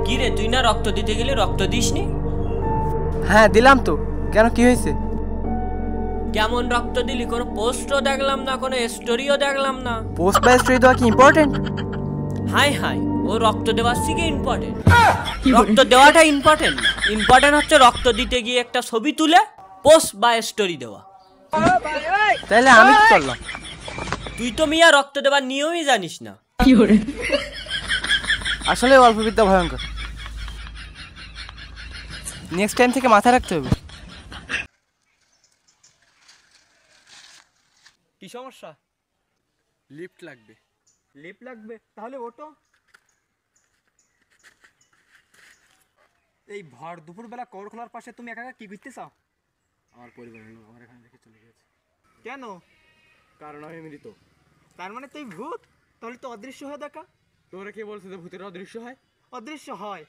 কি রে, তুই না রক্ত দিতে গেলে রক্ত দিসনি? হ্যাঁ দিলাম তো, কেন কি হয়েছে? কেমন রক্ত দিলি? কোনো পোস্টও দেখলাম না, কোনো স্টোরিও দেখলাম না। পোস্ট বা স্টোরি দেওয়া কি ইম্পর্টেন্ট? হাই হাই, ও রক্ত দেওয়ার থেকে ইম্পর্টেন্ট? রক্ত দেওয়াটা ইম্পর্টেন্ট না, ইম্পর্টেন্ট হচ্ছে রক্ত দিতে গিয়ে একটা ছবি তুলে পোস্ট বা স্টোরি দেওয়া। তাহলে আমি কি করলাম? তুই তো মিয়া রক্ত দেওয়ার নিয়মই জানিস না। আসলে অল্প বিদ্যা ভয়ঙ্কর, নেক্সট টাইম থেকে মাথায় রাখতে হবে। কি সমস্যা? লিফট লাগবে। লিফট লাগবে? তাহলে ওটো। এই ভর দুপুরবেলা কবর খোলার পাশে তুমি একা একা কি করতে চাও? আমার পরিবার আমার এখানে রেখে চলে গেছে। কেন? কারণ আমি মৃত। তার মানে তুই ভূত? তাহলে তো অদৃশ্য হয়ে দেখা। তোরা কে বলছে যে ভূতের অদৃশ্য হয়? অদৃশ্য হয়।